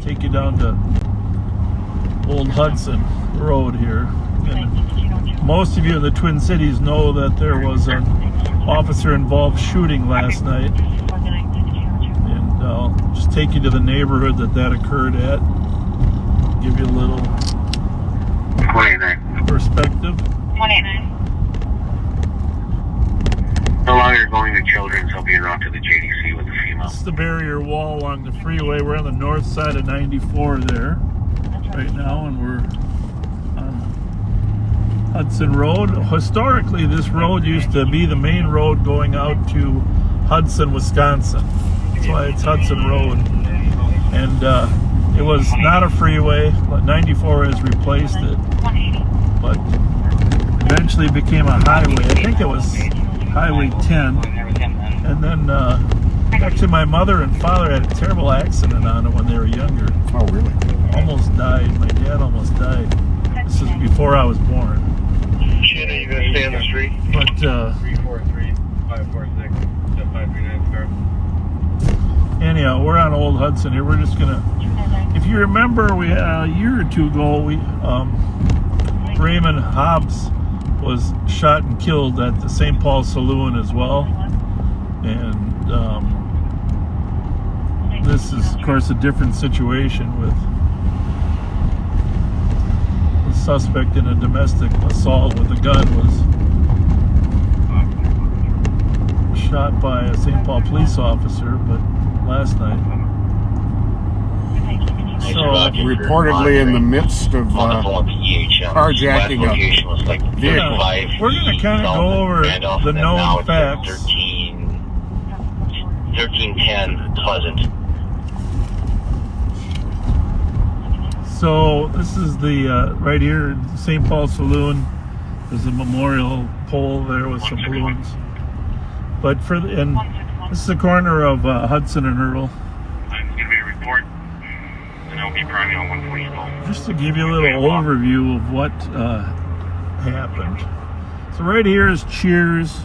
take you down to Old Hudson Road here. And most of you in the Twin Cities know that there was an officer-involved shooting last night. And I'll just take you to the neighborhood that occurred at. Give you a little perspective. 189. No longer going to Children's. I'll be en route to the JDC with the female. This is the barrier wall along the freeway. We're on the north side of 94 there right now, and we're on Hudson Road. Historically, this road used to be the main road going out to Hudson, Wisconsin. That's why it's Hudson Road. And it was not a freeway, but 94 has replaced it. But eventually became a highway. I think it was Highway 10. And then actually my mother and father had a terrible accident on it when they were younger. Oh, really? Almost died. My dad almost died. This is before I was born. Shannon, you gonna stay on the street? But 343-546. anyhow, we're on Old Hudson here. We're just gonna, if you remember, we a year or two ago, Raymond Hobbs was shot and killed at the St. Paul Saloon as well. And this is, of course, a different situation with the suspect in a domestic assault with a gun was shot by a St. Paul police officer, but last night. So, reportedly in the midst of carjacking a vehicle. We're going to kind of go over the known facts. 1310 Pleasant. So this is the right here, St. Paul Saloon. There's a memorial pole there with some balloons. But and this is the corner of Hudson and Earl. I'm going to be a report. I'll be priming on 140. Just to give you a little overview of what happened. So right here is Cheers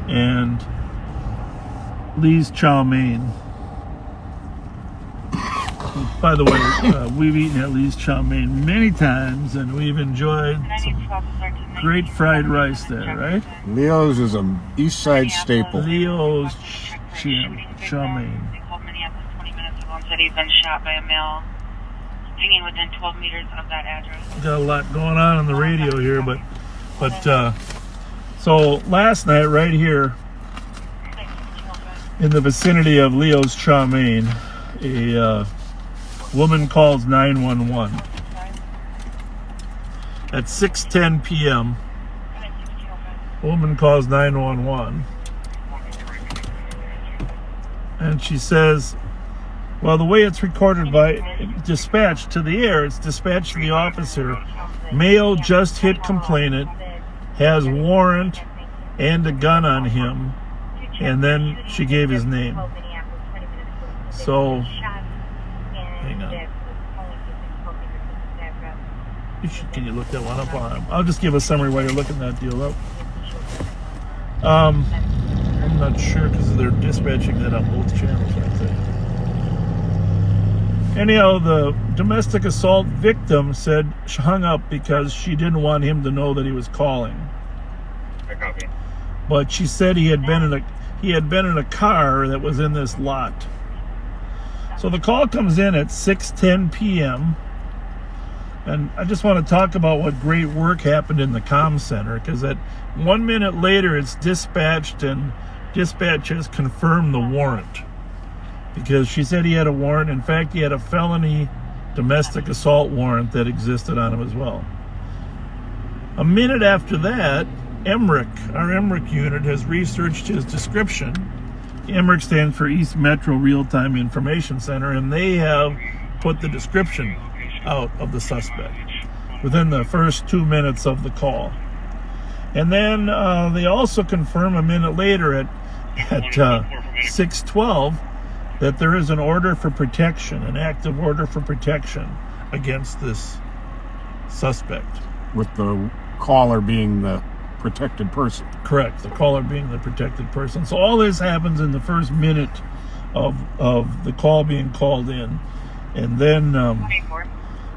and Lee's Chow Mein. By the way, we've eaten at Lee's Chow Mein many times, and we've enjoyed some great fried rice there, right? Leo's is a East Side staple. Leo's Chow Mein. Said he'd been shot by a male hanging within 12 meters of that address. Got a lot going on the radio here, but so last night right here in the vicinity of Leo's Chow Mein, a woman calls 911 at 6:10 p.m. A woman calls 911 and she says, well, the way it's recorded by dispatch to the air, it's dispatched to the officer. Male just hit complainant, has warrant and a gun on him, and then she gave his name. So, hang on. Can you look that one up on? I'll just give a summary while you're looking that deal up. I'm not sure because they're dispatching that on both channels, I think. Anyhow, the domestic assault victim said she hung up because she didn't want him to know that he was calling. I copy. But she said he had been in a car that was in this lot. So the call comes in at 6:10 p.m. And I just want to talk about what great work happened in the comm center, because that 1 minute later it's dispatched, and dispatch has confirmed the warrant. Because she said he had a warrant. In fact, he had a felony domestic assault warrant that existed on him as well. A minute after that, our Emmerich unit has researched his description. Emmerich stands for East Metro Real-Time Information Center, and they have put the description out of the suspect within the first 2 minutes of the call. And then they also confirm a minute later at 6:12 that there is an order for protection, an active order for protection against this suspect. With the caller being the protected person. Correct, the caller being the protected person. So all this happens in the first minute of the call being called in. And then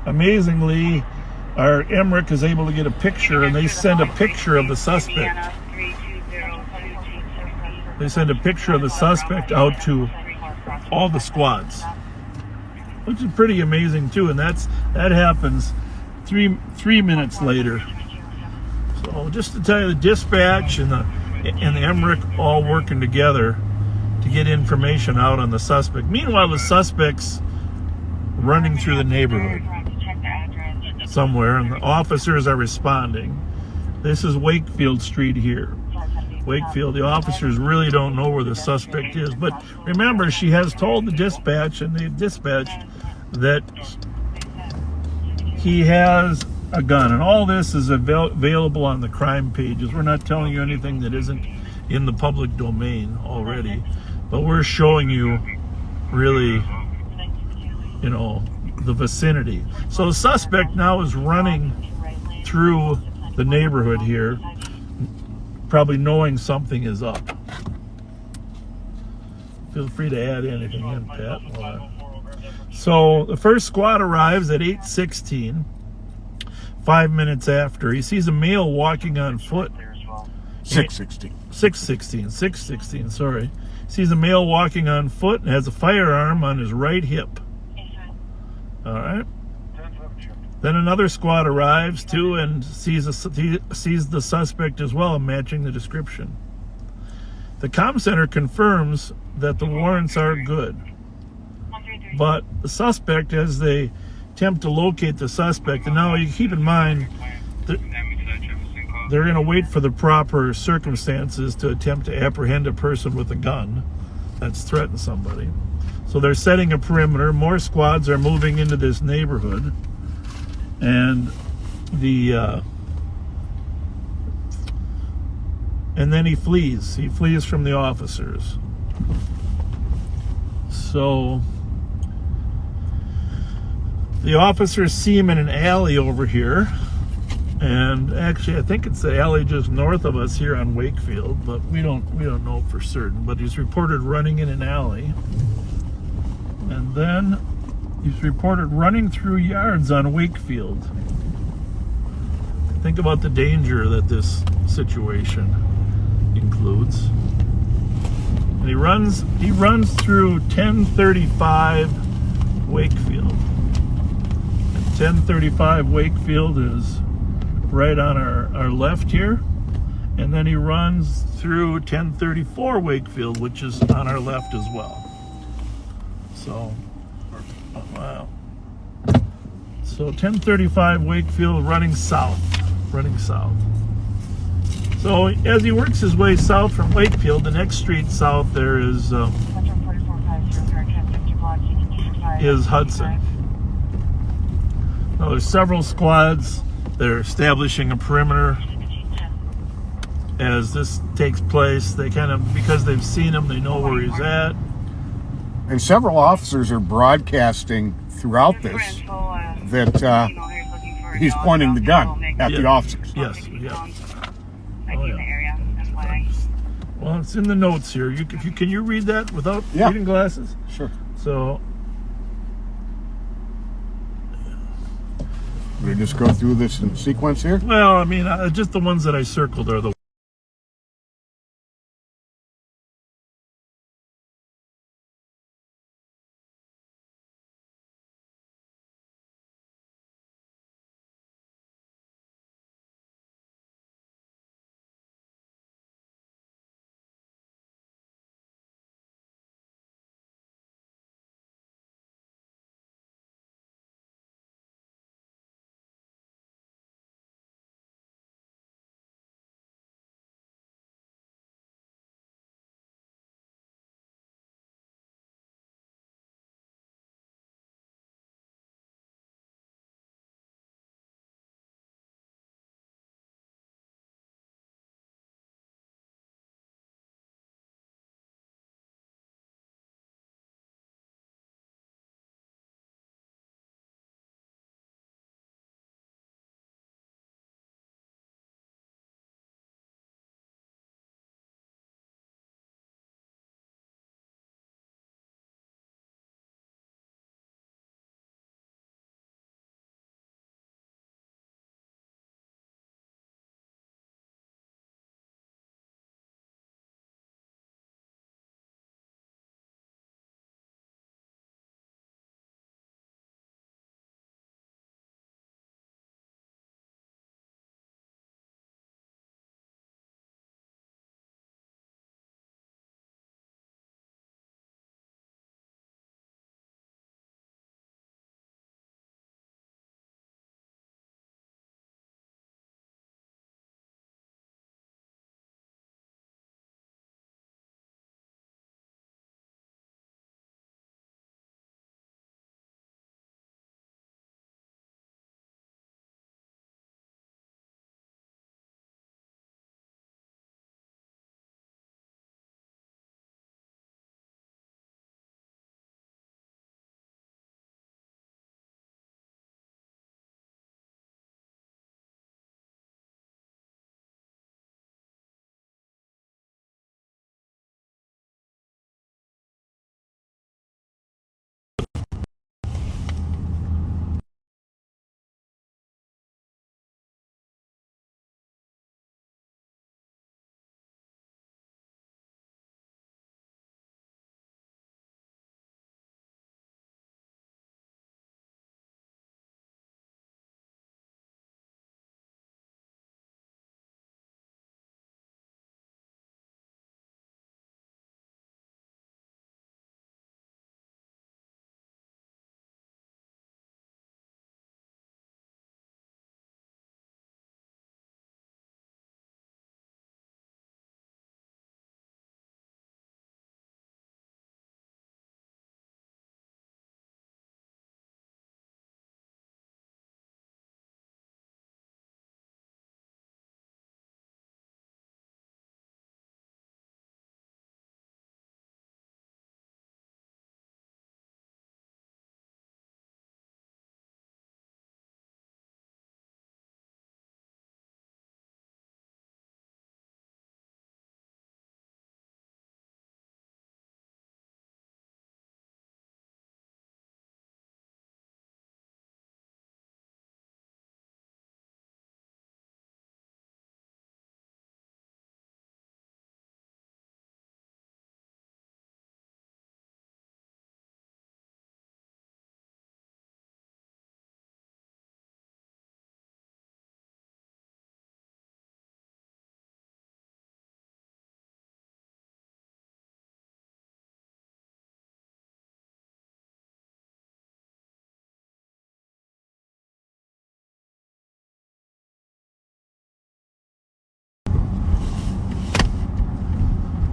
amazingly, our Emmerich is able to get a picture, and they send a picture of the suspect. They send a picture of the suspect out to all the squads, which is pretty amazing too. And that happens three minutes later. So just to tell you, the dispatch and the Emmerich all working together to get information out on the suspect. Meanwhile, the suspect's running through the neighborhood somewhere, and the officers are responding. This is Wakefield Street here. Wakefield, the officers really don't know where the suspect is. But remember, she has told the dispatch, and the dispatch, that he has a gun. And all this is available on the crime pages. We're not telling you anything that isn't in the public domain already. But we're showing you really, you know, the vicinity. So the suspect now is running through the neighborhood here, probably knowing something is up. Feel free to add anything in, Pat. So the first squad arrives at 8:16, 5 minutes after. He sees a male walking on foot. 6:16, sorry. Sees a male walking on foot and has a firearm on his right hip. All right. Then another squad arrives too and sees the suspect as well, matching the description. The comm center confirms that the warrants are good, but the suspect, as they attempt to locate the suspect, and now you keep in mind that they're going to wait for the proper circumstances to attempt to apprehend a person with a gun that's threatened somebody. So they're setting a perimeter. More squads are moving into this neighborhood. And and then he flees. He flees from the officers. So the officers see him in an alley over here. And actually, I think it's the alley just north of us here on Wakefield, but we don't know for certain. But he's reported running in an alley. And then he's reported running through yards on Wakefield. Think about the danger that this situation includes. And he runs through 1035 Wakefield. And 1035 Wakefield is right on our left here. And then he runs through 1034 Wakefield, which is on our left as well. So, wow. So 1035 Wakefield running south. So as he works his way south from Wakefield, the next street south there is Hudson. Now there's several squads. They're establishing a perimeter as this takes place. They kind of, because they've seen him, they know where he's at. And several officers are broadcasting throughout this that he's pointing the gun at the officers. Yes, yeah. Oh, yeah. Well, it's in the notes here. Can you read that without reading glasses? Sure. So we just go through this in sequence here? Well, I mean, just the ones that I circled are the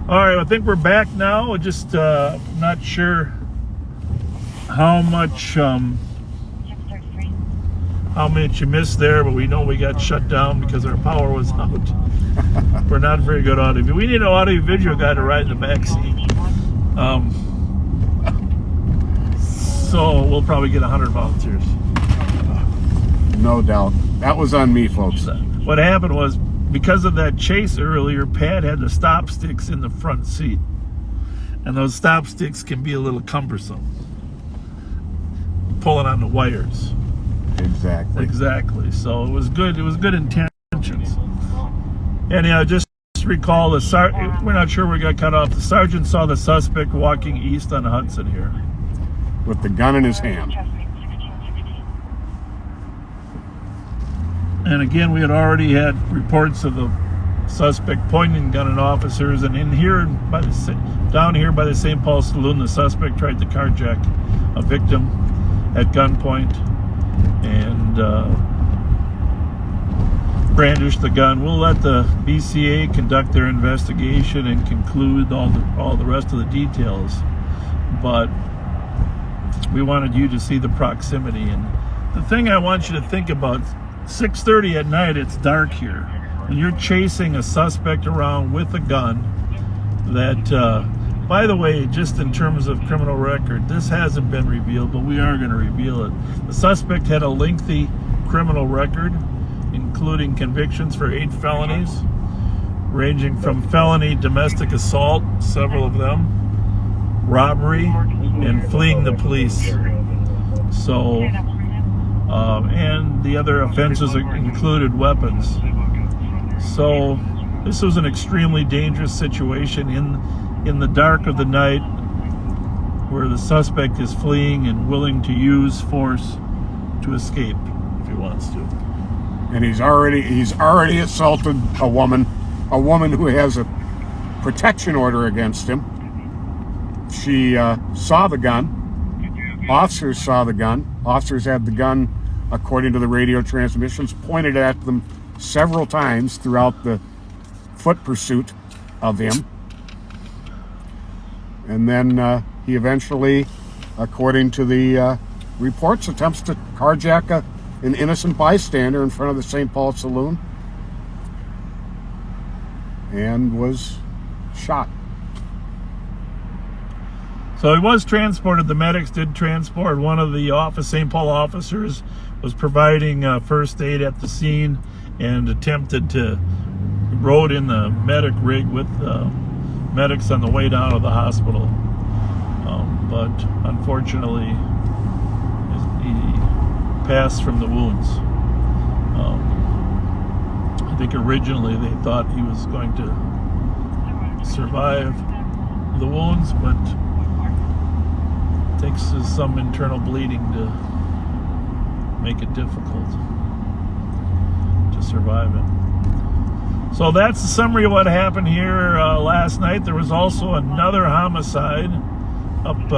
All right, I think we're back now. Just not sure how much you missed there, but we know we got shut down because our power was out. We're not very good audio. We need an audio-video guy to ride in the back seat. So we'll probably get 100 volunteers. No doubt. That was on me, folks. What happened was, because of that chase earlier, Pat had the stop sticks in the front seat. And those stop sticks can be a little cumbersome. Pulling on the wires. Exactly. So it was good. It was good intentions. And just recall we're not sure we got cut off. The sergeant saw the suspect walking east on Hudson here with the gun in his hand. And again, we had already had reports of the suspect pointing gun at officers. And down here by the St. Paul Saloon, the suspect tried to carjack a victim at gunpoint and brandished the gun. We'll let the BCA conduct their investigation and conclude all the rest of the details. But we wanted you to see the proximity. And the thing I want you to think about, 6:30 at night, it's dark here. When you're chasing a suspect around with a gun that, by the way, just in terms of criminal record, this hasn't been revealed, but we are going to reveal it. The suspect had a lengthy criminal record, including convictions for 8 felonies, ranging from felony domestic assault, several of them, robbery, and fleeing the police. So, and the other offenses included weapons. So this was an extremely dangerous situation in the dark of the night, where the suspect is fleeing and willing to use force to escape if he wants to. And he's already assaulted a woman who has a protection order against him. She saw the gun. Officers saw the gun. Officers had the gun, according to the radio transmissions, pointed at them several times throughout the foot pursuit of him. And then he eventually, according to the reports, attempts to carjack an innocent bystander in front of the St. Paul Saloon and was shot. So he was transported. The medics did transport. One of the St. Paul officers was providing first aid at the scene and rode in the medic rig with medics on the way down to the hospital. But unfortunately, he passed from the wounds. I think originally they thought he was going to survive the wounds, but it takes some internal bleeding to make it difficult to survive it. So that's the summary of what happened here last night. There was also another homicide up